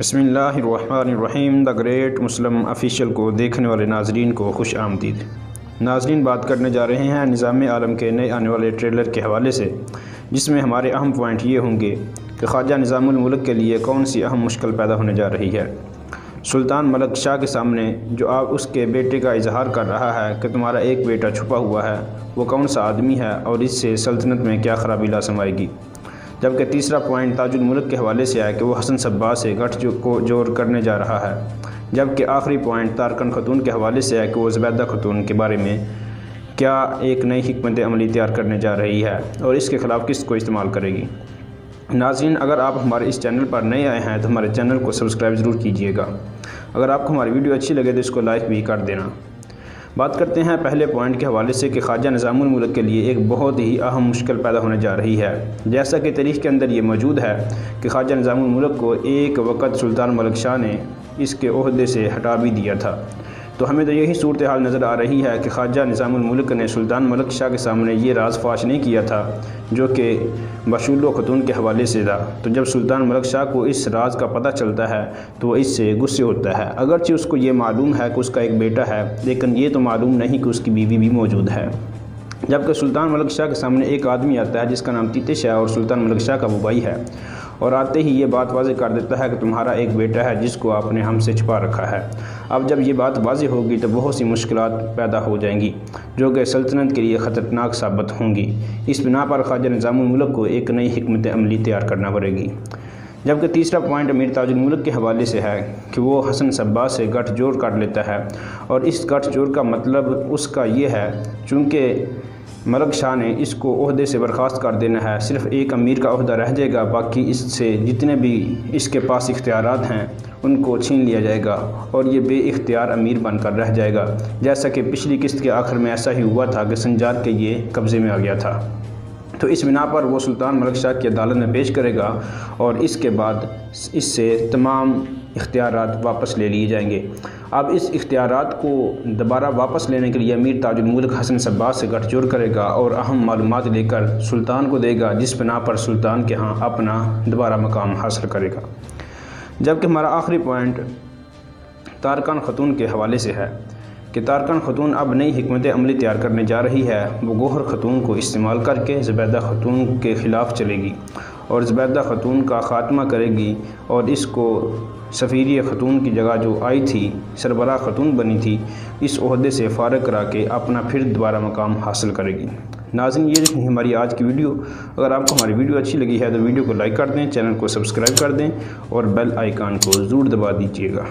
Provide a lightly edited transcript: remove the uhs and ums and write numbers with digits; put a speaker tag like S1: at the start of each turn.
S1: بسم اللہ الرحمن الرحیم۔ دا گریٹ مسلم آفیشیل کو دیکھنے والے ناظرین کو خوش آمدید۔ ناظرین، بات کرنے جا رہے ہیں نظام عالم کے نئے آنے والے ٹریلر کے حوالے سے، جس میں ہمارے اہم پوائنٹ یہ ہوں گے کہ خواجہ نظام الملک کے لیے کون سی اہم مشکل پیدا ہونے جا رہی ہے۔ سلطان ملک شاہ کے سامنے جو آپ اس کے بیٹے کا اظہار کر رہا ہے کہ تمہارا ایک بیٹا چھپا ہوا ہے، وہ کون سا آدمی ہے اور اس سے سلطنت میں کیا خرابی لازم آئے گی۔ جبکہ تیسرا پوائنٹ تاج الملک کے حوالے سے ہے کہ وہ حسن صبا سے گٹھ جوڑ کرنے جا رہا ہے۔ جبکہ آخری پوائنٹ تارکن خاتون کے حوالے سے ہے کہ وہ زبیدہ خاتون کے بارے میں کیا ایک نئی حکمت عملی تیار کرنے جا رہی ہے اور اس کے خلاف کس کو استعمال کرے گی۔ ناظرین، اگر آپ ہمارے اس چینل پر نئے آئے ہیں تو ہمارے چینل کو سبسکرائب ضرور کیجیے گا۔ اگر آپ کو ہماری ویڈیو اچھی لگے تو اس کو لائک بھی کر دینا۔ بات کرتے ہیں پہلے پوائنٹ کے حوالے سے کہ خواجہ نظام الملک کے لیے ایک بہت ہی اہم مشکل پیدا ہونے جا رہی ہے۔ جیسا کہ تاریخ کے اندر یہ موجود ہے کہ خواجہ نظام الملک کو ایک وقت سلطان ملک شاہ نے اس کے عہدے سے ہٹا بھی دیا تھا، تو ہمیں تو یہی صورتحال نظر آ رہی ہے کہ خواجہ نظام الملک نے سلطان ملک شاہ کے سامنے یہ راز فاش نہیں کیا تھا جو کہ بشولو خاتون کے حوالے سے تھا۔ تو جب سلطان ملک شاہ کو اس راز کا پتہ چلتا ہے تو وہ اس سے غصے ہوتا ہے، اگرچہ اس کو یہ معلوم ہے کہ اس کا ایک بیٹا ہے، لیکن یہ تو معلوم نہیں کہ اس کی بیوی بھی موجود ہے۔ جبکہ سلطان ملک شاہ کے سامنے ایک آدمی آتا ہے جس کا نام تیتش ہے اور سلطان ملک شاہ کا وہ بھائی ہے، اور آتے ہی یہ بات واضح کر دیتا ہے کہ تمہارا ایک بیٹا ہے جس کو آپ نے ہم سے چھپا رکھا ہے۔ اب جب یہ بات واضح ہوگی تو بہت سی مشکلات پیدا ہو جائیں گی جو کہ سلطنت کے لیے خطرناک ثابت ہوں گی۔ اس بنا پر خواجہ نظام الملک کو ایک نئی حکمت عملی تیار کرنا پڑے گی۔ جبکہ تیسرا پوائنٹ امیر تاج الملک کے حوالے سے ہے کہ وہ حسن صبا سے گٹھ جوڑ کر لیتا ہے، اور اس گٹھ جوڑ کا مطلب اس کا یہ ہے چونکہ ملک شاہ نے اس کو عہدے سے برخاست کر دینا ہے، صرف ایک امیر کا عہدہ رہ جائے گا، باقی اس سے جتنے بھی اس کے پاس اختیارات ہیں ان کو چھین لیا جائے گا اور یہ بے اختیار امیر بن کر رہ جائے گا، جیسا کہ پچھلی قسط کے آخر میں ایسا ہی ہوا تھا کہ سنجار کے یہ قبضے میں آ گیا تھا۔ تو اس بنا پر وہ سلطان ملک شاہ کی عدالت میں پیش کرے گا اور اس کے بعد اس سے تمام اختیارات واپس لے لیے جائیں گے۔ اب اس اختیارات کو دوبارہ واپس لینے کے لیے امیر تاج الملک حسن صبا سے گٹھ جوڑ کرے گا اور اہم معلومات لے کر سلطان کو دے گا، جس بنا پر سلطان کے ہاں اپنا دوبارہ مقام حاصل کرے گا۔ جبکہ ہمارا آخری پوائنٹ تارکن خاتون کے حوالے سے ہے کہ تارکن خاتون اب نئی حکمت عملی تیار کرنے جا رہی ہے۔ وہ گوہر خاتون کو استعمال کر کے زبیدہ خاتون کے خلاف چلے گی اور زبیدہ خاتون کا خاتمہ کرے گی اور اس کو سفیری خاتون کی جگہ جو آئی تھی، سربراہ خاتون بنی تھی، اس عہدے سے فارغ کرا کے اپنا پھر دوبارہ مقام حاصل کرے گی۔ ناظرین، یہ رہی ہماری آج کی ویڈیو۔ اگر آپ کو ہماری ویڈیو اچھی لگی ہے تو ویڈیو کو لائک کر دیں، چینل کو سبسکرائب کر دیں اور بیل آئیکن کو ضرور دبا دیجیے گا۔